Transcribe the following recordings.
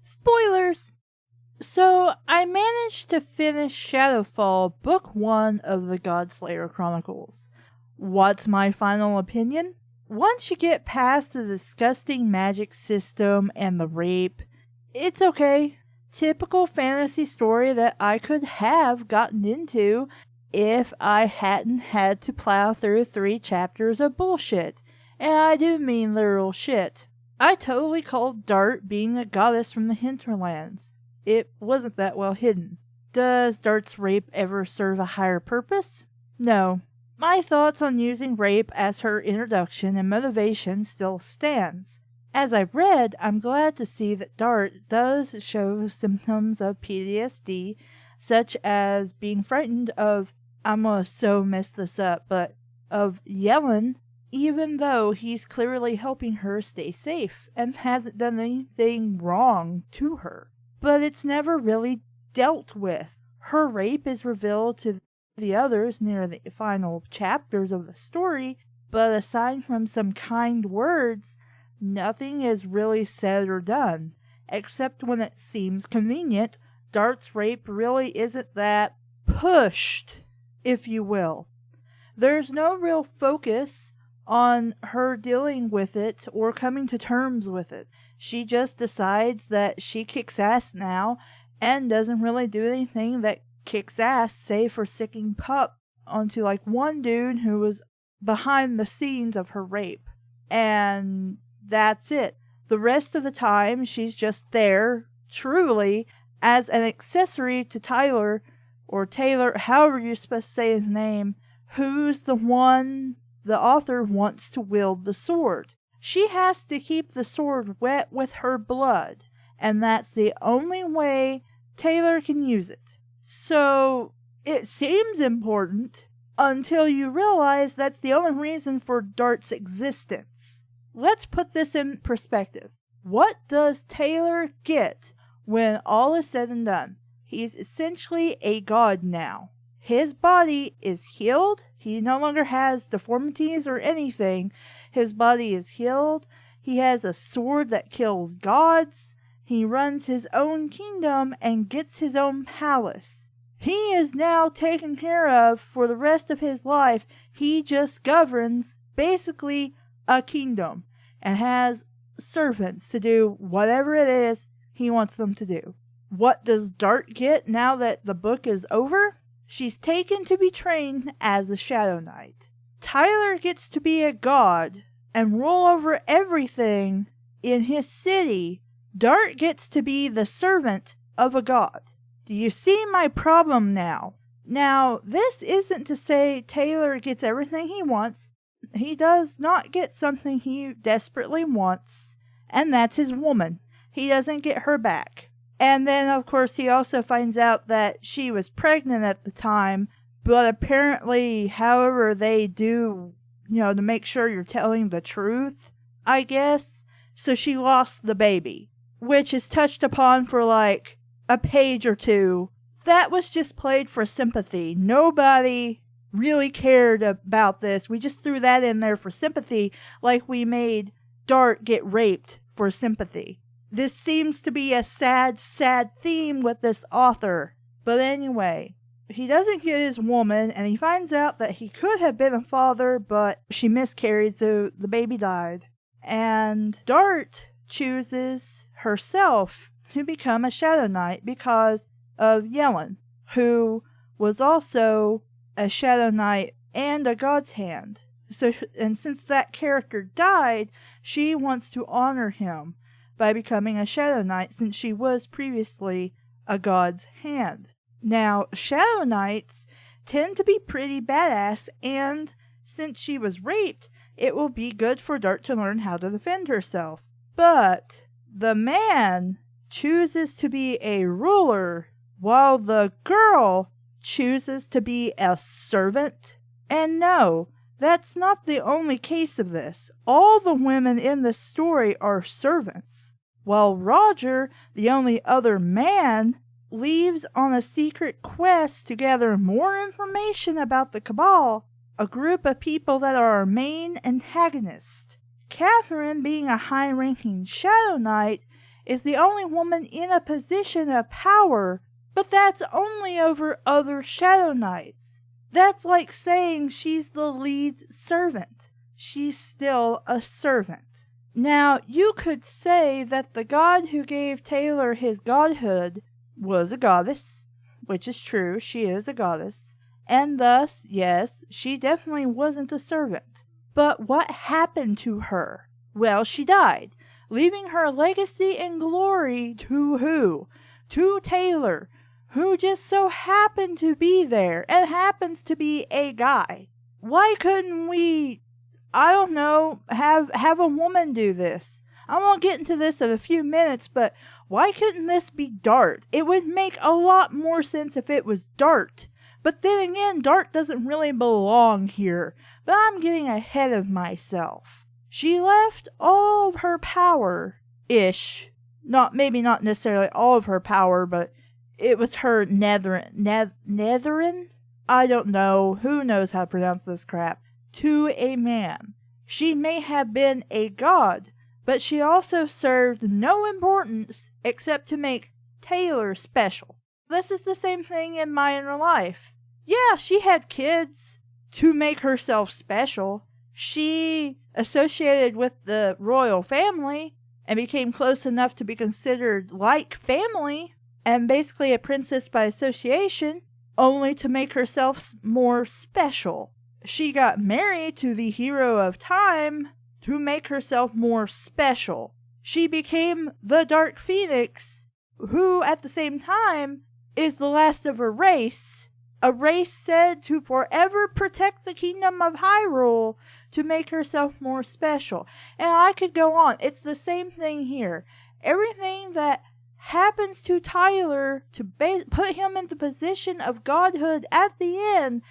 Spoilers! So, I managed to finish Shadowfall, Book 1 of the Godslayer Chronicles. What's my final opinion? Once you get past the disgusting magic system and the rape, it's okay. Typical fantasy story that I could have gotten into if I hadn't had to plow through 3 chapters of bullshit. And I do mean literal shit. I totally called Dart being a goddess from the hinterlands. It wasn't that well hidden. Does Dart's rape ever serve a higher purpose? No. My thoughts on using rape as her introduction and motivation still stands. As I read, I'm glad to see that Dart does show symptoms of PTSD, such as being frightened of, I'm gonna so mess this up, but of Yellen, even though he's clearly helping her stay safe and hasn't done anything wrong to her. But it's never really dealt with. Her rape is revealed to the others near the final chapters of the story, but aside from some kind words, nothing is really said or done, except when it seems convenient. Dart's rape really isn't that pushed, if you will. There's no real focus on her dealing with it or coming to terms with it. She just decides that she kicks ass now and doesn't really do anything that kicks ass, save for sicking pup onto like one dude who was behind the scenes of her rape. And that's it. The rest of the time, she's just there, truly, as an accessory to Tyler, or Taylor, however you're supposed to say his name, who's the one the author wants to wield the sword. She has to keep the sword wet with her blood, and that's the only way Taylor can use it. So, it seems important until you realize that's the only reason for Dart's existence. Let's put this in perspective. What does Taylor get when all is said and done? He's essentially a god now. His body is healed. He no longer has deformities or anything. His body is healed. He has a sword that kills gods. He runs his own kingdom and gets his own palace. He is now taken care of for the rest of his life. He just governs basically a kingdom and has servants to do whatever it is he wants them to do. What does Dart get now that the book is over? She's taken to be trained as a Shadow Knight. Tyler gets to be a god and rule over everything in his city. Dart gets to be the servant of a god. Do you see my problem now? Now, this isn't to say Taylor gets everything he wants. He does not get something he desperately wants, and that's his woman. He doesn't get her back. And then, of course, he also finds out that she was pregnant at the time, but apparently, however they do, to make sure you're telling the truth, I guess. So she lost the baby, which is touched upon for like a page or two. That was just played for sympathy. Nobody really cared about this. We just threw that in there for sympathy, like we made Dart get raped for sympathy. This seems to be a sad, sad theme with this author. But anyway, he doesn't get his woman, and he finds out that he could have been a father, but she miscarried, so the baby died. And Dart chooses herself to become a Shadow Knight because of Yellen, who was also a Shadow Knight and a God's Hand. And since that character died, she wants to honor him by becoming a Shadow Knight, since she was previously a God's Hand. Now, Shadow Knights tend to be pretty badass, and since she was raped, it will be good for Dart to learn how to defend herself. But the man chooses to be a ruler, while the girl chooses to be a servant. And no, that's not the only case of this. All the women in the story are servants, while Roger, the only other man, leaves on a secret quest to gather more information about the Cabal, a group of people that are our main antagonist. Catherine, being a high-ranking Shadow Knight, is the only woman in a position of power, but that's only over other Shadow Knights. That's like saying she's the lead servant. She's still a servant. Now, you could say that the god who gave Taylor his godhood was a goddess, which is true, she is a goddess, and thus, yes, she definitely wasn't a servant. But what happened to her? Well, she died, leaving her legacy and glory to who? To Taylor, who just so happened to be there, and happens to be a guy. Why couldn't we, I don't know, have a woman do this? I'm going to get into this in a few minutes, but why couldn't this be Dart? It would make a lot more sense if it was Dart. But then again, Dart doesn't really belong here. But I'm getting ahead of myself. She left all of her power-ish. Maybe not necessarily all of her power, but it was her Netherin? I don't know. Who knows how to pronounce this crap? To a man. She may have been a god, but she also served no importance except to make Taylor special. This is the same thing in my inner life. Yeah, she had kids to make herself special. She associated with the royal family and became close enough to be considered like family and basically a princess by association, only to make herself more special. She got married to the hero of time to make herself more special. She became the Dark Phoenix, who at the same time is the last of her race, a race said to forever protect the kingdom of Hyrule to make herself more special. And I could go on. It's the same thing here. Everything that happens to Tyler to put him in the position of godhood at the end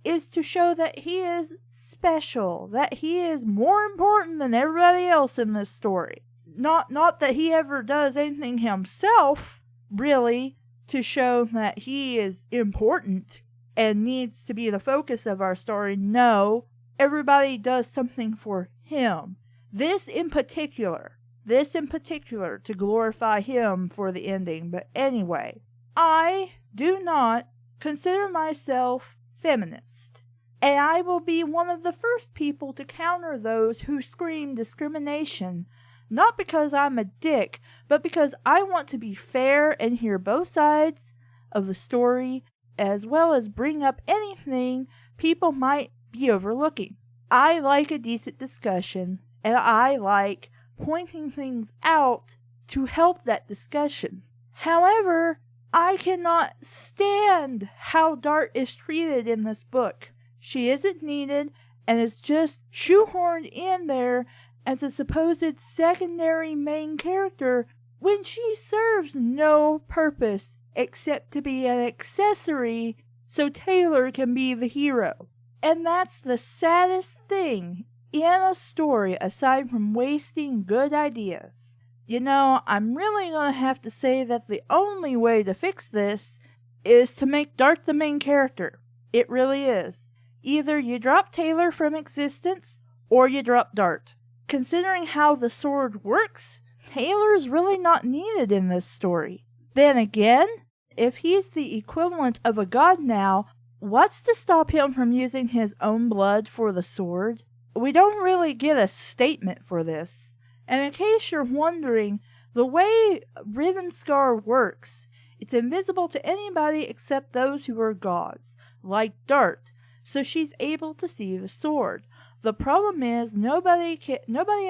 is to show that he is special, that he is more important than everybody else in this story. Not that he ever does anything himself, really, to show that he is important and needs to be the focus of our story. No, everybody does something for him. This in particular, to glorify him for the ending. But anyway, I do not consider myself feminist, and I will be one of the first people to counter those who scream discrimination, not because I'm a dick, but because I want to be fair and hear both sides of the story, as well as bring up anything people might be overlooking. I like a decent discussion, and I like pointing things out to help that discussion. However, I cannot stand how Dart is treated in this book. She isn't needed and is just shoehorned in there as a supposed secondary main character when she serves no purpose except to be an accessory so Taylor can be the hero. And that's the saddest thing in a story aside from wasting good ideas. You know, I'm really going to have to say that the only way to fix this is to make Dart the main character. It really is. Either you drop Taylor from existence, or you drop Dart. Considering how the sword works, Taylor's really not needed in this story. Then again, if he's the equivalent of a god now, what's to stop him from using his own blood for the sword? We don't really get a statement for this. And in case you're wondering, the way Rivenscar works, it's invisible to anybody except those who are gods, like Dart, so she's able to see the sword. The problem is nobody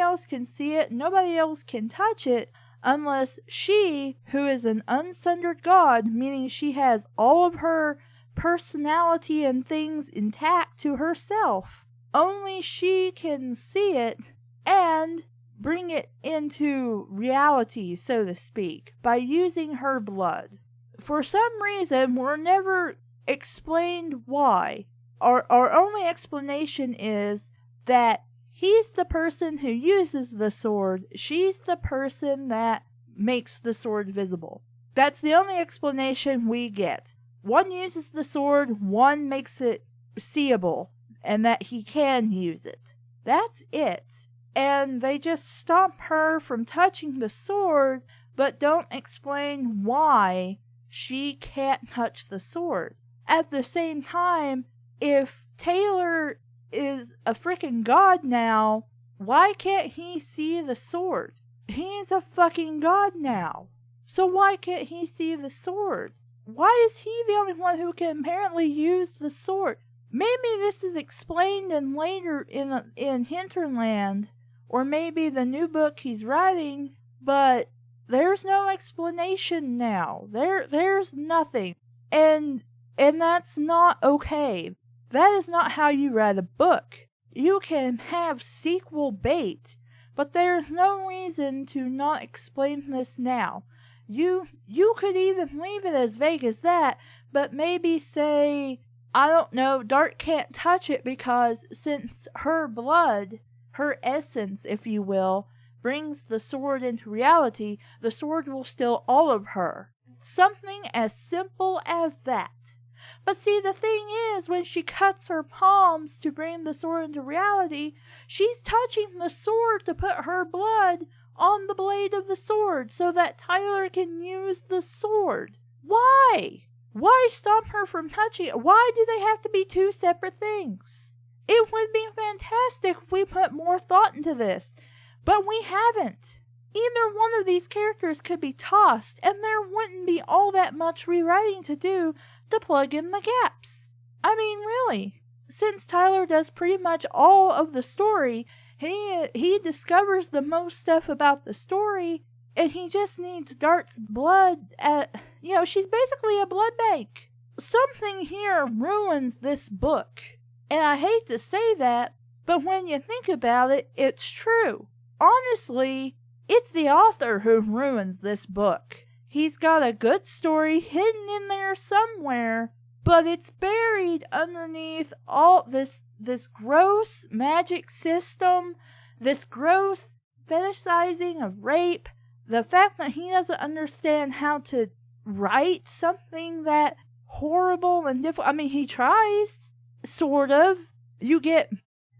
else can see it, nobody else can touch it, unless she, who is an unsundered god, meaning she has all of her personality and things intact to herself, only she can see it and bring it into reality, so to speak, by using her blood. For some reason, we're never explained why. Our only explanation is that he's the person who uses the sword, she's the person that makes the sword visible. That's the only explanation we get. One uses the sword, one makes it seeable, and that he can use it. That's it. And they just stop her from touching the sword, but don't explain why she can't touch the sword. At the same time, if Taylor is a freaking god now, why can't he see the sword? He's a fucking god now. So why can't he see the sword? Why is he the only one who can apparently use the sword? Maybe this is explained in later in Hinterland, or maybe the new book he's writing, but there's no explanation now. There's nothing. And that's not okay. That is not how you write a book. You can have sequel bait, but there's no reason to not explain this now. You could even leave it as vague as that, but maybe say, I don't know, Dart can't touch it because since her blood, her essence, if you will, brings the sword into reality, the sword will still all of her. Something as simple as that. But see, the thing is, when she cuts her palms to bring the sword into reality, she's touching the sword to put her blood on the blade of the sword so that Tyler can use the sword. Why? Why stop her from touching it? Why do they have to be two separate things? It would be fantastic if we put more thought into this, but we haven't. Either one of these characters could be tossed, and there wouldn't be all that much rewriting to do to plug in the gaps. I mean, really, since Tyler does pretty much all of the story, he discovers the most stuff about the story, and he just needs Dart's blood she's basically a blood bank. Something here ruins this book, and I hate to say that, but when you think about it, it's true. Honestly, it's the author who ruins this book. He's got a good story hidden in there somewhere, but it's buried underneath all this gross magic system, this gross fetishizing of rape, the fact that he doesn't understand how to write something that horrible and difficult. I mean, he tries, sort of. You get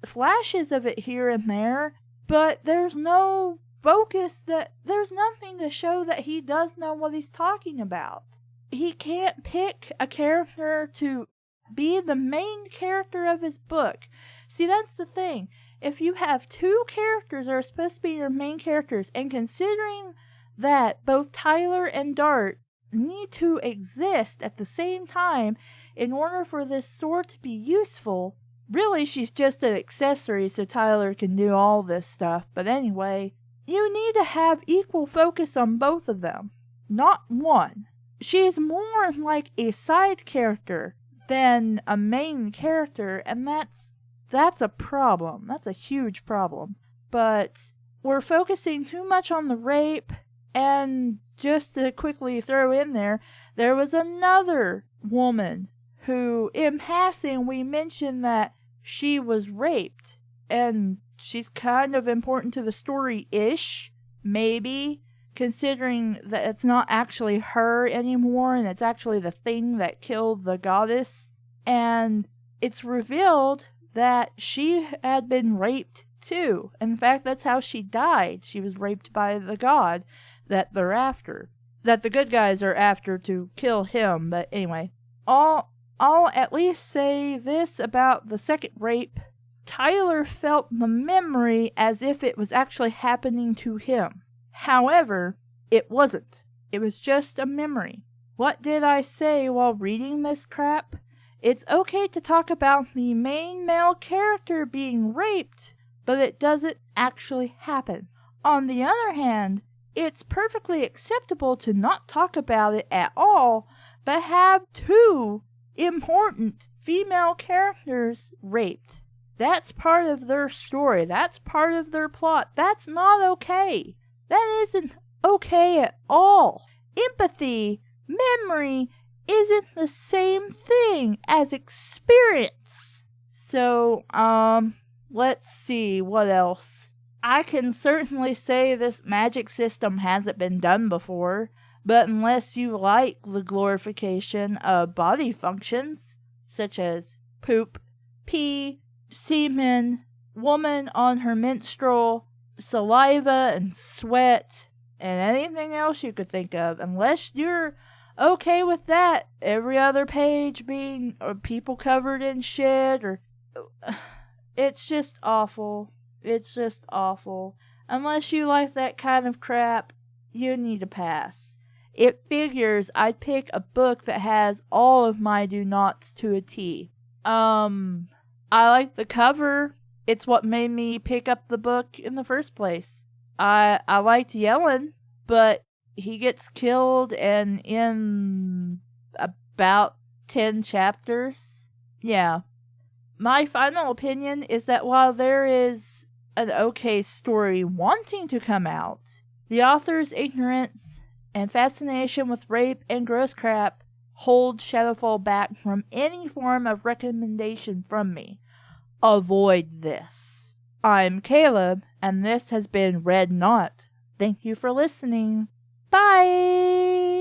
flashes of it here and there, but there's no focus, there's nothing to show that he does know what he's talking about. He can't pick a character to be the main character of his book. See, that's the thing. If you have two characters that are supposed to be your main characters, and considering that both Tyler and Dart need to exist at the same time in order for this sword to be useful, really she's just an accessory so Tyler can do all this stuff. But anyway, you need to have equal focus on both of them, not one. She's more like a side character than a main character, and that's a problem. That's a huge problem. But we're focusing too much on the rape, and just to quickly throw in there was another woman who, in passing, we mentioned that she was raped, and she's kind of important to the story-ish, maybe, considering that it's not actually her anymore, and it's actually the thing that killed the goddess. And it's revealed that she had been raped too. In fact, that's how she died. She was raped by the god that they're after. That the good guys are after to kill him. But anyway, I'll at least say this about the second rape. Tyler felt the memory as if it was actually happening to him. However, it wasn't. It was just a memory. What did I say while reading this crap? It's okay to talk about the main male character being raped, but it doesn't actually happen. On the other hand, it's perfectly acceptable to not talk about it at all, but have two important female characters raped. That's part of their story. That's part of their plot. That's not okay. That isn't okay at all. Empathy, memory, isn't the same thing as experience. So, let's see, what else? I can certainly say this magic system hasn't been done before, but unless you like the glorification of body functions, such as poop, pee, semen, woman on her menstrual, saliva and sweat, and anything else you could think of, unless you're okay with that, every other page being people covered in shit, or it's just awful. It's just awful. Unless you like that kind of crap, you need to pass. It figures I'd pick a book that has all of my do nots to a T. I like the cover. It's what made me pick up the book in the first place. I liked Yellen, but he gets killed and in about 10 chapters. Yeah. My final opinion is that while there is an okay story wanting to come out, the author's ignorance and fascination with rape and gross crap hold Shadowfall back from any form of recommendation from me. Avoid this. I'm Caleb, and this has been Red Knot. Thank you for listening. Bye!